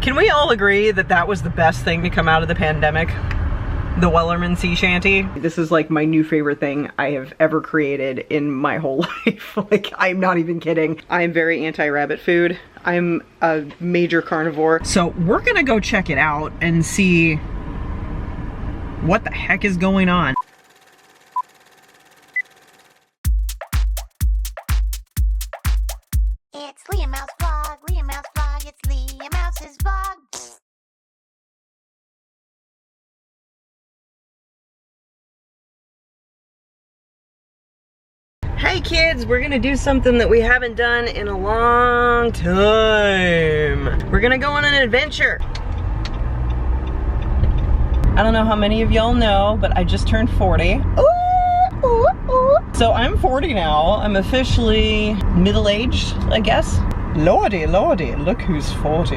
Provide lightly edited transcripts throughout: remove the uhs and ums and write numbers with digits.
Can we all agree that that was the best thing to come out of the pandemic? The Wellerman Sea Shanty. This is like my new favorite thing I have ever created in my whole life. Like, I'm not even kidding. I am very anti-rabbit food. I'm a major carnivore. So we're gonna go check it out and see what the heck is going on. It's LeahMouseVlog, LeahMouseVlog, it's LeahMouse's vlog. Hey kids, we're gonna do something that we haven't done in a long time. We're gonna go on an adventure. I don't know how many of y'all know, but I just turned 40. Ooh, ooh, ooh. So I'm 40 now. I'm officially middle-aged, I guess. Lordy, lordy, look who's 40.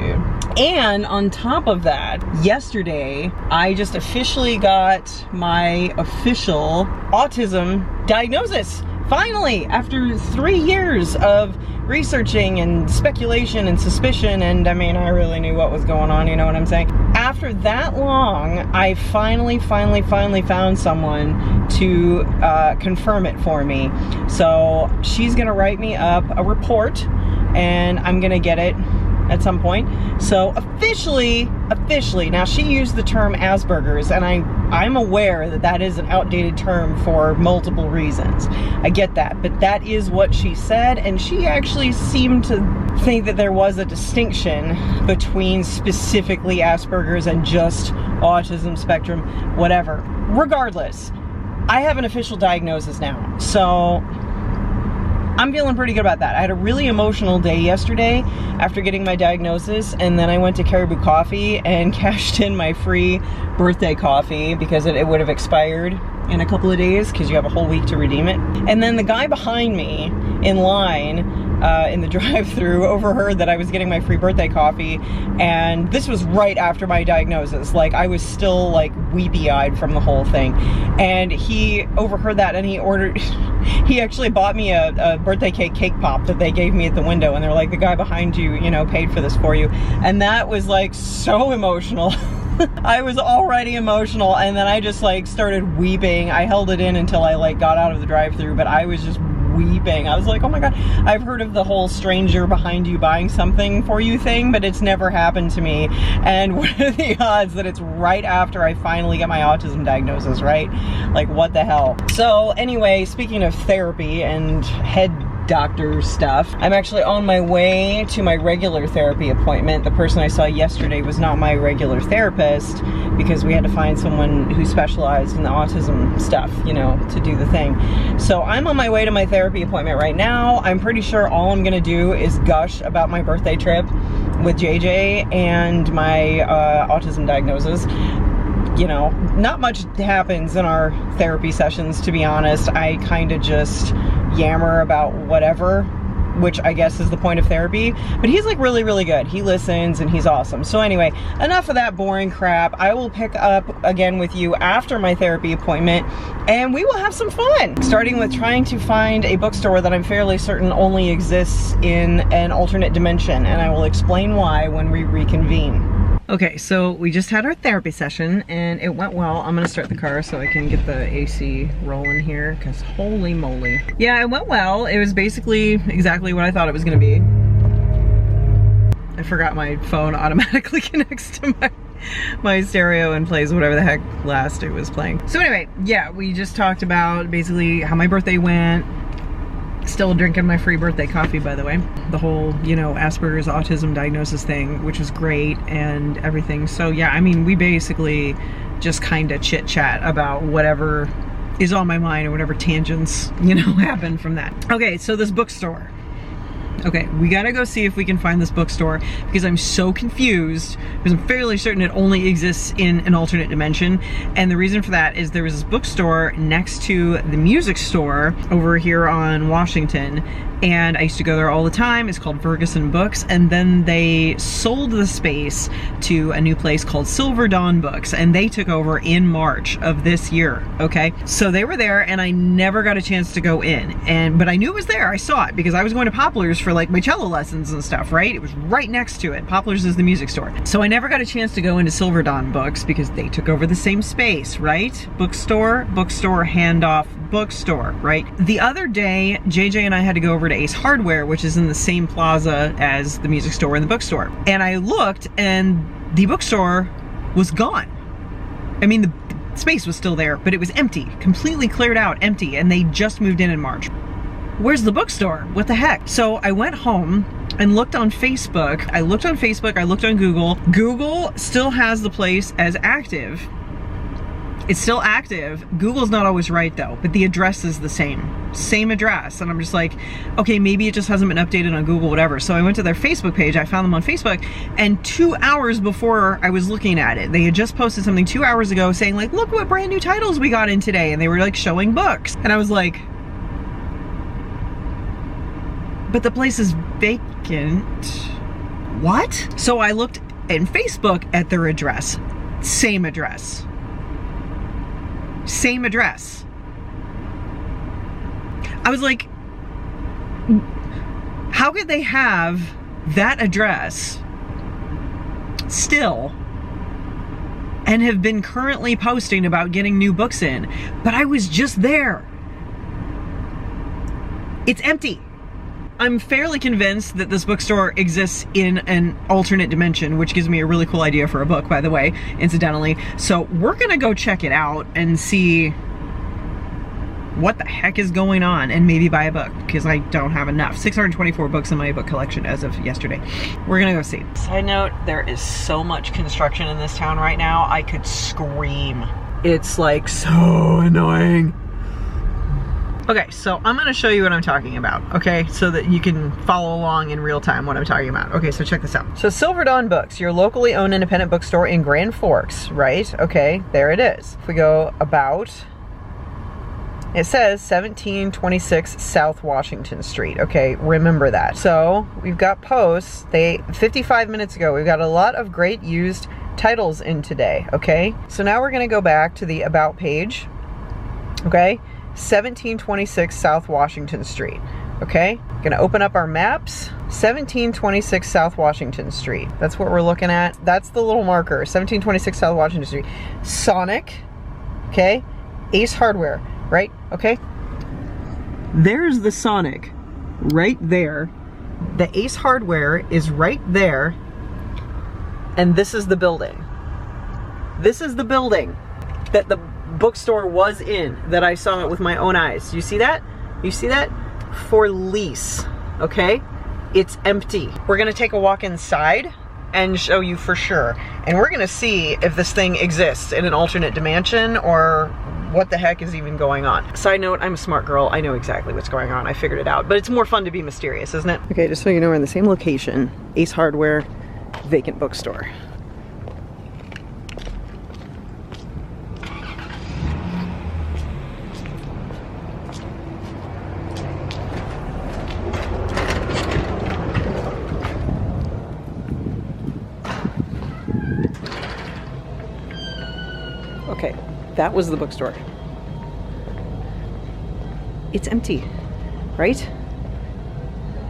And on top of that, yesterday, I just officially got my official autism diagnosis. Finally, after 3 years of researching and speculation and suspicion, and I mean, I really knew what was going on, you know what I'm saying? After that long, I finally found someone to confirm it for me. So she's gonna write me up a report, and I'm gonna get it at some point. So officially, now she used the term Asperger's, and I'm aware that that is an outdated term for multiple reasons. I get that, but that is what she said, and she actually seemed to think that there was a distinction between specifically Asperger's and just autism spectrum, whatever. Regardless, I have an official diagnosis now, so I'm feeling pretty good about that. I had a really emotional day yesterday after getting my diagnosis, and then I went to Caribou Coffee and cashed in my free birthday coffee because it would have expired in a couple of days because you have a whole week to redeem it. And then the guy behind me in line in the drive-thru overheard that I was getting my free birthday coffee, and this was right after my diagnosis. Like, I was still like weepy-eyed from the whole thing, and he overheard that, and he ordered he actually bought me a birthday cake pop that they gave me at the window, and they're like, the guy behind you, you know, paid for this for you. And that was like so emotional. I was already emotional, and then I just like started weeping. I held it in until I like got out of the drive-thru, but I was just weeping. I was like, oh my god, I've heard of the whole stranger behind you buying something for you thing, but it's never happened to me. And what are the odds that it's right after I finally get my autism diagnosis, right? Like, what the hell? So anyway, speaking of therapy and head doctor stuff, I'm actually on my way to my regular therapy appointment. The person I saw yesterday was not my regular therapist because we had to find someone who specialized in the autism stuff, you know, to do the thing. So I'm on my way to my therapy appointment right now. I'm pretty sure all I'm gonna do is gush about my birthday trip with JJ and my autism diagnosis. You know, not much happens in our therapy sessions, to be honest. I kind of just yammer about whatever, which I guess is the point of therapy. But he's like really good. He listens and he's awesome. So anyway, enough of that boring crap. I will pick up again with you after my therapy appointment, and we will have some fun. Starting with trying to find a bookstore that I'm fairly certain only exists in an alternate dimension, and I will explain why when we reconvene. Okay, so we just had our therapy session and it went well. I'm gonna start the car so I can get the AC rolling here, because holy moly. Yeah, it went well. It was basically exactly what I thought it was gonna be. I forgot my phone automatically connects to my stereo and plays whatever the heck last it was playing. So anyway, yeah, we just talked about basically how my birthday went. Still drinking my free birthday coffee, by the way. The whole, you know, Asperger's autism diagnosis thing, which was great and everything. So yeah, I mean, we basically just kind of chit chat about whatever is on my mind or whatever tangents, you know, happen from that. Okay, so this bookstore. Okay, we gotta go see if we can find this bookstore because I'm so confused, because I'm fairly certain it only exists in an alternate dimension. And the reason for that is there was this bookstore next to the music store over here on Washington, and I used to go there all the time. It's called Ferguson Books, and then they sold the space to a new place called Silver Dawn Books, and they took over in March of this year, okay? So they were there, and I never got a chance to go in, but I knew it was there. I saw it because I was going to Poplars for for like my cello lessons and stuff, right? It was right next to it. Poplars is the music store. So I never got a chance to go into Silver Dawn Books because they took over the same space, right? Bookstore, bookstore, handoff, bookstore, right? The other day, JJ and I had to go over to Ace Hardware, which is in the same plaza as the music store and the bookstore. And I looked and the bookstore was gone. I mean, the space was still there, but it was empty, completely cleared out, empty, and they just moved in March. Where's the bookstore? What the heck? So I went home and looked on Facebook. I looked on Facebook, I looked on Google. Google still has the place as active. It's still active. Google's not always right though, but the address is the same address. And I'm just like, okay, maybe it just hasn't been updated on Google, whatever. So I went to their Facebook page, I found them on Facebook, and 2 hours before I was looking at it, they had just posted something 2 hours ago saying like, look what brand new titles we got in today. And they were like showing books. And I was like, but the place is vacant. What? So I looked in Facebook at their address. Same address. Same address. I was like, how could they have that address still and have been currently posting about getting new books in? But I was just there. It's empty. I'm fairly convinced that this bookstore exists in an alternate dimension, which gives me a really cool idea for a book, by the way, incidentally. So we're gonna go check it out and see what the heck is going on and maybe buy a book, because I don't have enough. 624 books in my book collection as of yesterday. We're gonna go see. Side note, there is so much construction in this town right now, I could scream. It's like so annoying. Okay, so I'm gonna show you what I'm talking about, okay? So that you can follow along in real time what I'm talking about. Okay, so check this out. So Silver Dawn Books, your locally owned independent bookstore in Grand Forks, right? Okay, there it is. If we go about, it says 1726 South Washington Street. Okay, remember that. So we've got posts, 55 minutes ago, we've got a lot of great used titles in today, okay? So now we're gonna go back to the About page, okay? 1726 South Washington Street. Okay, gonna open up our maps. 1726 South Washington Street. That's what we're looking at. That's the little marker. 1726 South Washington Street. Sonic. Okay, Ace Hardware. Right. Okay. There's the Sonic, right there. The Ace Hardware is right there, and this is the building. This is the building that the bookstore was in, that I saw it with my own eyes. You see that? You see that? For lease, okay? It's empty. We're gonna take a walk inside and show you for sure. And we're gonna see if this thing exists in an alternate dimension or what the heck is even going on. Side note, I'm a smart girl. I know exactly what's going on. I figured it out, but it's more fun to be mysterious, isn't it? Okay, just so you know, we're in the same location. Ace Hardware, vacant bookstore. Okay, that was the bookstore. It's empty, right?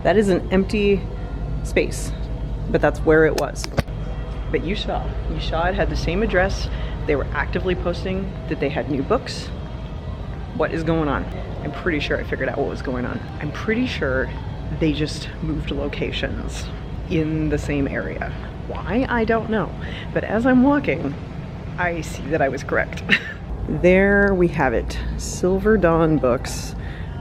That is an empty space, but that's where it was. But you saw it had the same address. They were actively posting that they had new books. What is going on? I'm pretty sure I figured out what was going on. I'm pretty sure they just moved locations in the same area. Why? I don't know. But as I'm walking, I see that I was correct. There we have it. Silver Dawn Books,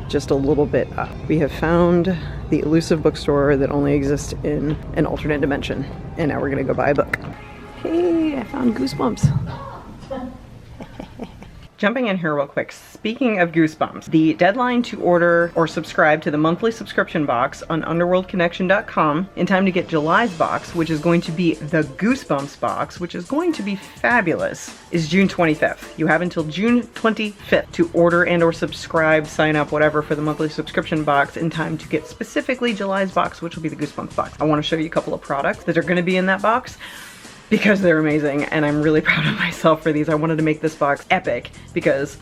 just a little bit up. We have found the elusive bookstore that only exists in an alternate dimension. And now we're gonna go buy a book. Hey, I found Goosebumps. Jumping in here real quick, speaking of Goosebumps, the deadline to order or subscribe to the monthly subscription box on underworldconnection.com in time to get July's box, which is going to be the Goosebumps box, which is going to be fabulous, is June 25th. You have until June 25th to order and or subscribe, sign up, whatever, for the monthly subscription box in time to get specifically July's box, which will be the Goosebumps box. I want to show you a couple of products that are going to be in that box, because they're amazing, and I'm really proud of myself for these. I wanted to make this box epic, because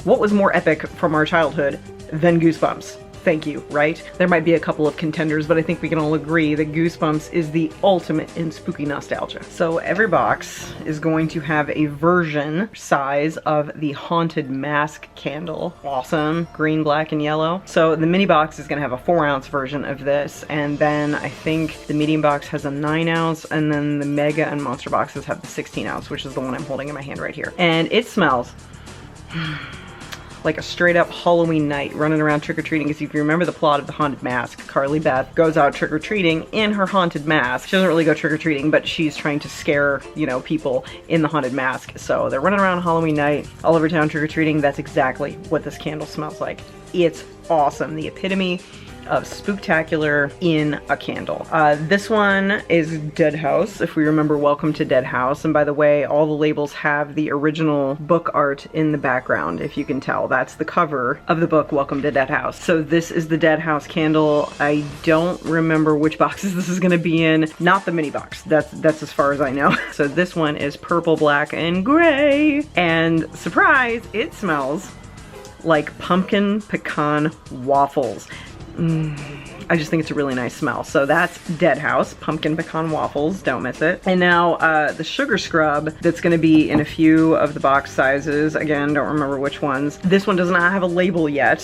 what was more epic from our childhood than Goosebumps? thank you, right? There might be a couple of contenders, but I think we can all agree that Goosebumps is the ultimate in spooky nostalgia. So every box is going to have a version size of the Haunted Mask candle. Awesome. Green, black, and yellow. So the mini box is gonna have a 4-ounce version of this, and then I think the medium box has a 9-ounce, and then the mega and monster boxes have the 16-ounce, which is the one I'm holding in my hand right here. And it smells like a straight up Halloween night running around trick-or-treating, because if you remember the plot of the Haunted Mask, Carly Beth goes out trick-or-treating in her haunted mask. She doesn't really go trick-or-treating, but she's trying to scare, you know, people in the haunted mask. So they're running around Halloween night all over town trick-or-treating. That's exactly what this candle smells like. It's awesome. The epitome of spooktacular in a candle. This one is Dead House, if we remember Welcome to Dead House. And by the way, all the labels have the original book art in the background, if you can tell. That's the cover of the book Welcome to Dead House. So this is the Dead House candle. I don't remember which boxes this is gonna be in. Not the mini box. That's as far as I know. So this one is purple, black, and gray. And surprise, it smells like pumpkin pecan waffles. I just think it's a really nice smell. So that's Dead House, pumpkin pecan waffles, don't miss it. And now the sugar scrub that's gonna be in a few of the box sizes. Again, don't remember which ones. This one does not have a label yet.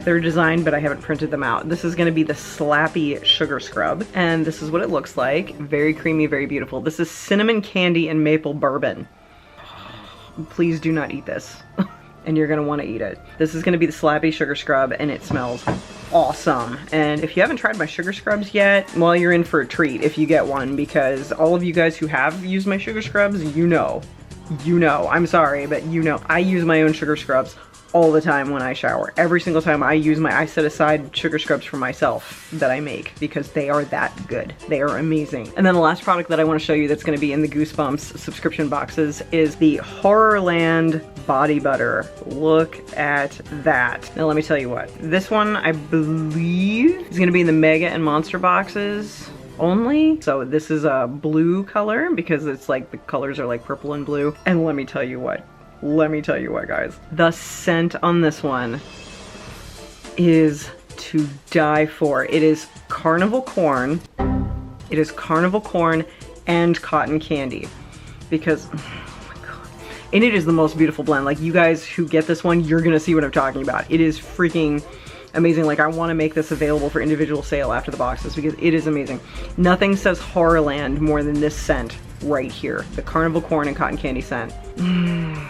They're designed, but I haven't printed them out. This is gonna be the Slappy Sugar Scrub. And this is what it looks like. Very creamy, very beautiful. This is cinnamon candy and maple bourbon. Please do not eat this. And you're gonna wanna eat it. This is gonna be the Slappy Sugar Scrub, and it smells awesome. And if you haven't tried my sugar scrubs yet, well, you're in for a treat if you get one, because all of you guys who have used my sugar scrubs, you know, I'm sorry, but you know, I use my own sugar scrubs all the time when I shower. Every single time I set aside sugar scrubs for myself that I make, because they are that good. They are amazing. And then the last product that I want to show you that's going to be in the Goosebumps subscription boxes is the Horrorland Body Butter. Look at that. Now let me tell you what. This one, I believe, is going to be in the Mega and Monster boxes only. So this is a blue color, because it's like the colors are like purple and blue. And let me tell you what. Guys. The scent on this one is to die for. It is carnival corn. It is carnival corn and cotton candy. Because, oh my God. And it is the most beautiful blend. Like, you guys who get this one, you're gonna see what I'm talking about. It is freaking amazing. Like, I want to make this available for individual sale after the boxes, because it is amazing. Nothing says Horrorland more than this scent right here. The carnival corn and cotton candy scent.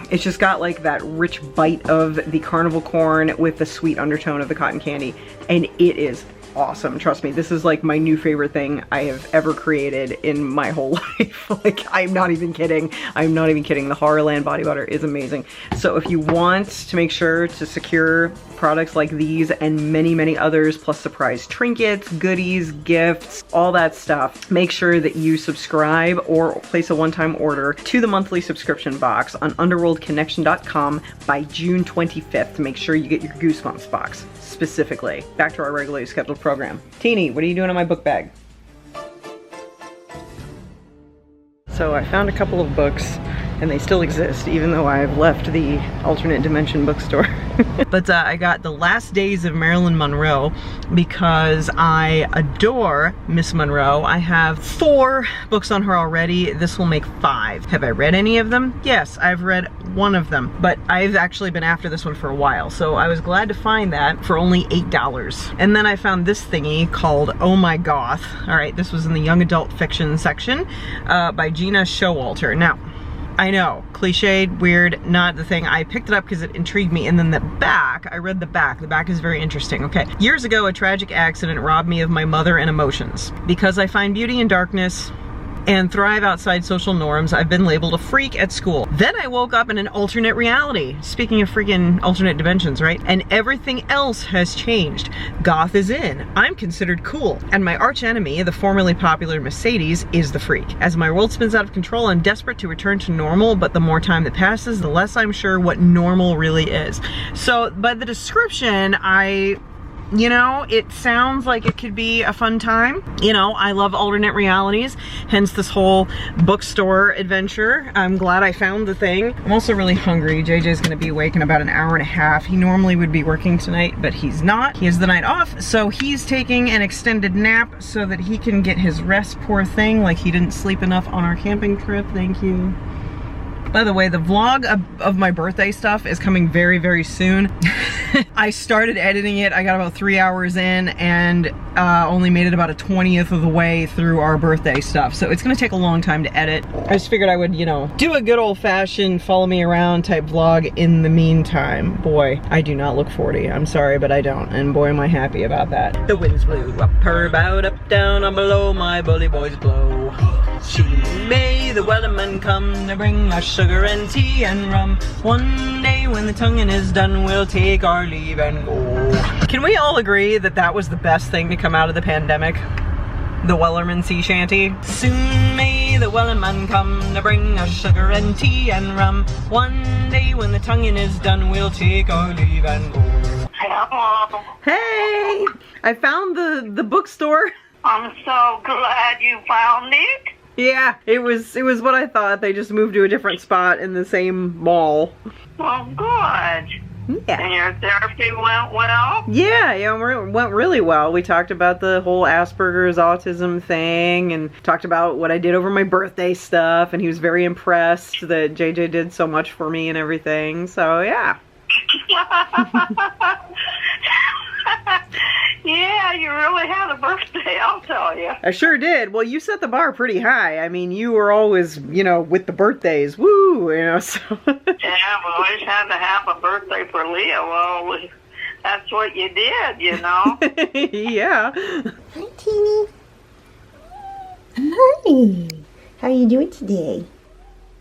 It's just got like that rich bite of the carnival corn with the sweet undertone of the cotton candy, and it is awesome. Trust me, this is like my new favorite thing I have ever created in my whole life. Like, I'm not even kidding. I'm not even kidding. The Horrorland Body Butter is amazing. So if you want to make sure to secure products like these and many, many others, plus surprise trinkets, goodies, gifts, all that stuff, make sure that you subscribe or place a one-time order to the monthly subscription box on underworldconnection.com by June 25th to make sure you get your Goosebumps box specifically. Back to our regularly scheduled program. Teeny, what are you doing in my book bag? So I found a couple of books, and they still exist even though I've left the alternate dimension bookstore. But I got The Last Days of Marilyn Monroe because I adore Miss Monroe. I have 4 books on her already. This will make 5. Have I read any of them? Yes, I've read one of them, but I've actually been after this one for a while, so I was glad to find that for only $8. And then I found this thingy called Oh My Goth. All right, this was in the young adult fiction section by Gina Showalter. Now, I know, cliched, weird, not the thing. I picked it up because it intrigued me, and then the back, I read the back. The back is very interesting. Okay, years ago, a tragic accident robbed me of my mother and emotions. Because I find beauty in darkness and thrive outside social norms, I've been labeled a freak at school. Then I woke up in an alternate reality. Speaking of freaking alternate dimensions, right? And everything else has changed. Goth is in. I'm considered cool. And my arch enemy, the formerly popular Mercedes, is the freak. As my world spins out of control, I'm desperate to return to normal, but the more time that passes, the less I'm sure what normal really is. So by the description, I you know, it sounds like it could be a fun time. You know, I love alternate realities, hence this whole bookstore adventure. I'm glad I found the thing. I'm also really hungry. JJ's gonna be awake in about an hour and a half. He normally would be working tonight, but he's not. He has the night off, so he's taking an extended nap so that he can get his rest, poor thing, like he didn't sleep enough on our camping trip. Thank you. By the way, the vlog of my birthday stuff is coming very, very soon. I started editing it, I got about 3 hours in, and only made it about a 20th of the way through our birthday stuff. So it's gonna take a long time to edit. I just figured I would, you know, do a good old-fashioned follow me around type vlog in the meantime. Boy, I do not look 40. I'm sorry, but I don't. And boy, am I happy about that. The winds blew up her bout, up, down, on below, my bully boys blow. She may the wellerman come to bring us sugar and tea and rum. One day when the tonguing is done, we'll take our leave and go. Can we all agree that that was the best thing to come out of the pandemic? The Wellerman sea shanty. Soon may the wellerman come to bring us sugar and tea and rum. One day when the tonguing is done, we'll take our leave and go. Hello. Hey! I found the bookstore. I'm so glad you found it. Yeah, it was what I thought. They just moved to a different spot in the same mall. Well, good. Yeah. And your therapy went well? Yeah, it went really well. We talked about the whole Asperger's autism thing and talked about what I did over my birthday stuff, and he was very impressed that JJ did so much for me and everything. So, yeah. Yeah, you really had a birthday, I'll tell you. I sure did. Well, you set the bar pretty high. I mean, you were always, you know, with the birthdays. Woo! You know, so. Yeah, we always had to have a birthday for Leah. Well, that's what you did, you know. Yeah. Hi, Teeny. Hi. How are you doing today?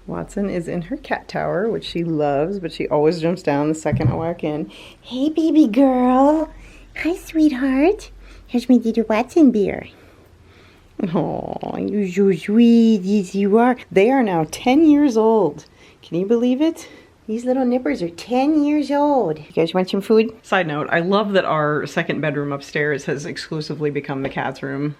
Watson is in her cat tower, which she loves, but she always jumps down the second I walk in. Hey, baby girl. Hi, sweetheart. Here's my little Watson bear. Oh, you're so sweet. Yes, you are. They are now 10 years old. Can you believe it? These little nippers are 10 years old. You guys want some food? Side note, I love that our second bedroom upstairs has exclusively become the cat's room.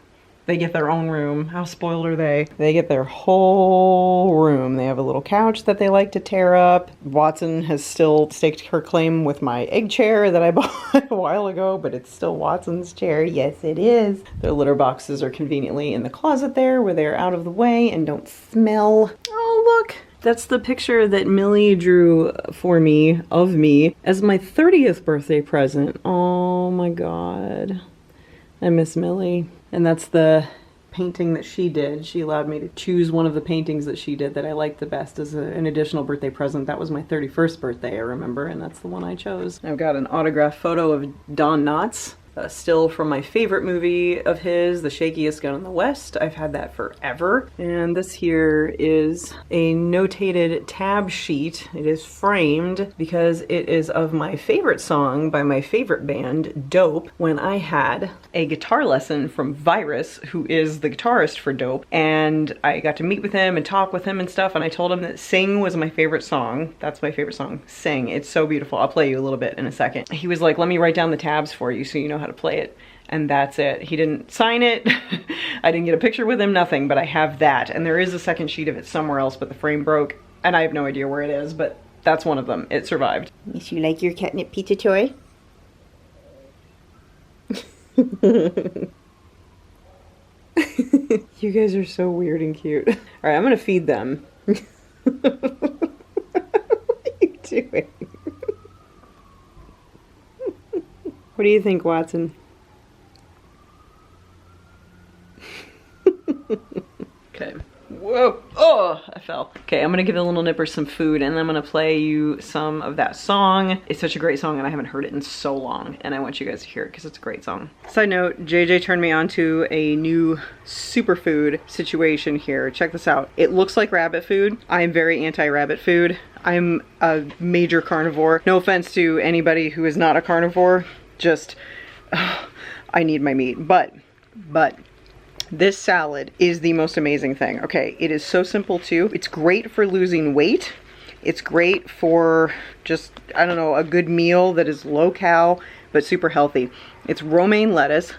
They get their own room. How spoiled are they? They get their whole room. They have a little couch that they like to tear up. Watson has still staked her claim with my egg chair that I bought a while ago, but it's still Watson's chair. Yes, it is. Their litter boxes are conveniently in the closet there where they're out of the way and don't smell. Oh, look. That's the picture that Millie drew for me, of me, as my 30th birthday present. Oh my God. I miss Millie. And that's the painting that she did. She allowed me to choose one of the paintings that she did that I liked the best as an additional birthday present. That was my 31st birthday, I remember, and that's the one I chose. I've got an autographed photo of Don Knotts, still from my favorite movie of his, The Shakiest Gun in the West. I've had that forever. And this here is a notated tab sheet. It is framed because it is of my favorite song by my favorite band, Dope, when I had a guitar lesson from Virus, who is the guitarist for Dope. And I got to meet with him and talk with him and stuff, and I told him that Sing was my favorite song. That's my favorite song, Sing. It's so beautiful. I'll play you a little bit in a second. He was like, let me write down the tabs for you so you know how to play it. And that's it. He didn't sign it. I didn't get a picture with him, nothing, but I have that. And there is a second sheet of it somewhere else, but the frame broke and I have no idea where it is, but that's one of them. It survived. Yes, you like your catnip pizza toy? You guys are so weird and cute. All right, I'm gonna feed them. What are you doing? What do you think, Watson? Okay. Whoa! Oh, I fell. Okay, I'm gonna give the little nipper some food and I'm gonna play you some of that song. It's such a great song and I haven't heard it in so long and I want you guys to hear it because it's a great song. Side note, JJ turned me on to a new superfood situation here. Check this out. It looks like rabbit food. I am very anti-rabbit food. I'm a major carnivore. No offense to anybody who is not a carnivore. Just, I need my meat. But, this salad is the most amazing thing. Okay, it is so simple too. It's great for losing weight. It's great for just, I don't know, a good meal that is low cal, but super healthy. It's romaine lettuce,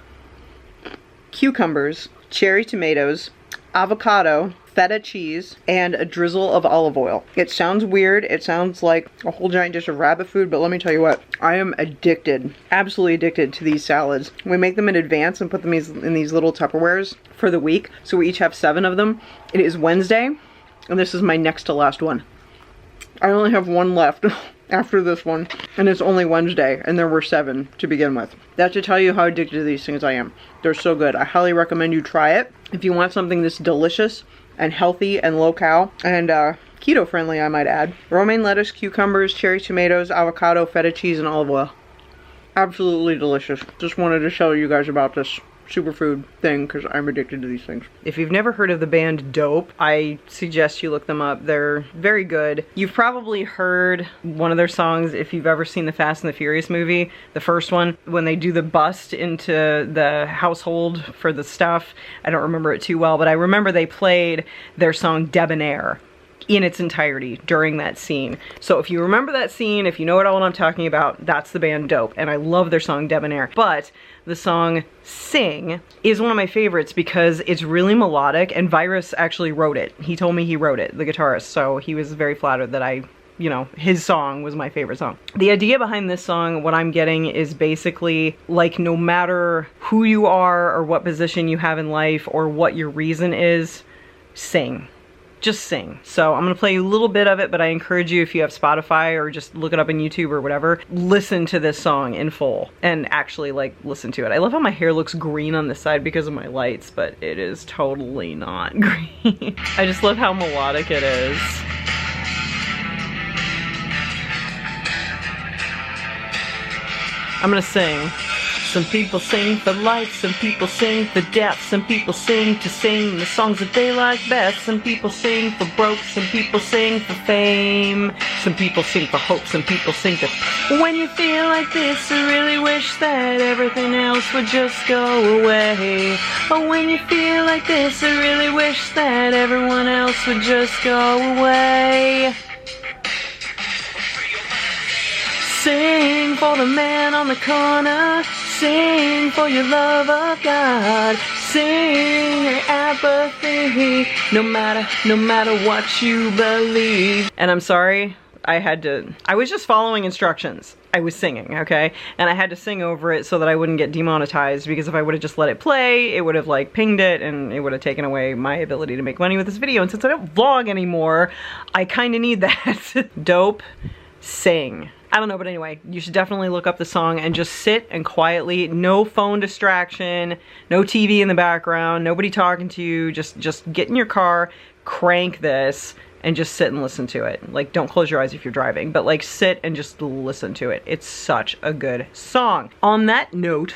cucumbers, cherry tomatoes, avocado, feta cheese, and a drizzle of olive oil. It sounds weird. It sounds like a whole giant dish of rabbit food, but let me tell you what, I am addicted, absolutely addicted to these salads. We make them in advance and put them in these little Tupperwares for the week, so we each have 7 of them. It is Wednesday, and this is my next to last one. I only have 1 left after this one, and it's only Wednesday, and there were 7 to begin with. That should tell you how addicted to these things I am. They're so good. I highly recommend you try it if you want something that's delicious and healthy and low-cal and keto friendly, I might add. Romaine lettuce, cucumbers, cherry tomatoes, avocado, feta cheese, and olive oil. Absolutely delicious. Just wanted to show you guys about this superfood thing because I'm addicted to these things. If you've never heard of the band Dope, I suggest you look them up. They're very good. You've probably heard one of their songs if you've ever seen the Fast and the Furious movie, the first one, when they do the bust into the household for the stuff. I don't remember it too well, but I remember they played their song Debonair in its entirety during that scene. So if you remember that scene, if you know what all I'm talking about, that's the band Dope, and I love their song Debonair. But the song Sing is one of my favorites because it's really melodic, and Virus actually wrote it. He told me he wrote it, the guitarist, so he was very flattered that you know, his song was my favorite song. The idea behind this song, what I'm getting, is basically like no matter who you are or what position you have in life or what your reason is, sing. Just sing. So I'm gonna play you a little bit of it, but I encourage you, if you have Spotify or just look it up on YouTube or whatever, listen to this song in full and actually like listen to it. I love how my hair looks green on this side because of my lights, but it is totally not green. I just love how melodic it is. I'm gonna sing. Some people sing for life, some people sing for death, some people sing to sing the songs that they like best, some people sing for broke, some people sing for fame, some people sing for hope, some people sing for when you feel like this, I really wish that everything else would just go away. Oh, when you feel like this, I really wish that everyone else would just go away. Sing for the man on the corner, sing for your love of God, sing your apathy, no matter what you believe. And I'm sorry, I was just following instructions. I was singing, okay? And I had to sing over it so that I wouldn't get demonetized, because if I would have just let it play, it would have like pinged it and it would have taken away my ability to make money with this video. And since I don't vlog anymore, I kind of need that. Dope, sing. I don't know, but anyway, you should definitely look up the song and just sit and quietly, no phone distraction, no TV in the background, nobody talking to you, just get in your car, crank this, and just sit and listen to it. Like, don't close your eyes if you're driving, but like sit and just listen to it. It's such a good song. On that note,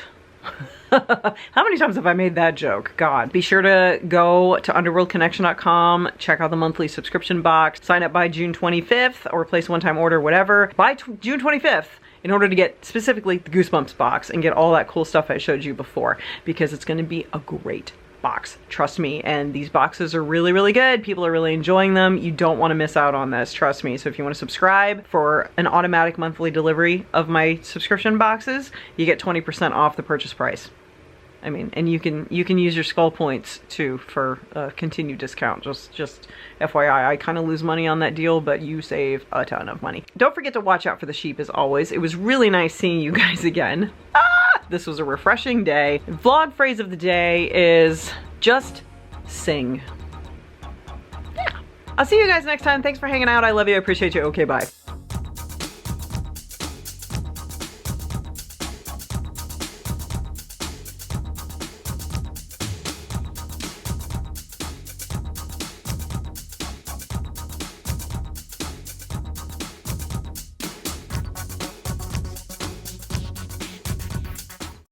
how many times have I made that joke? God. Be sure to go to underworldconnection.com, check out the monthly subscription box, sign up by June 25th, or place a one-time order, whatever, by June 25th, in order to get specifically the Goosebumps box and get all that cool stuff I showed you before, because it's gonna be a great box, trust me. And these boxes are really, really good. People are really enjoying them. You don't want to miss out on this, trust me. So if you want to subscribe for an automatic monthly delivery of my subscription boxes, you get 20% off the purchase price. I mean, and you can use your skull points too for a continued discount. Just FYI, I kind of lose money on that deal, but you save a ton of money. Don't forget to watch out for the sheep as always. It was really nice seeing you guys again. This was a refreshing day. Vlog phrase of the day is just sing. Yeah. I'll see you guys next time. Thanks for hanging out. I love you. I appreciate you. Okay, bye.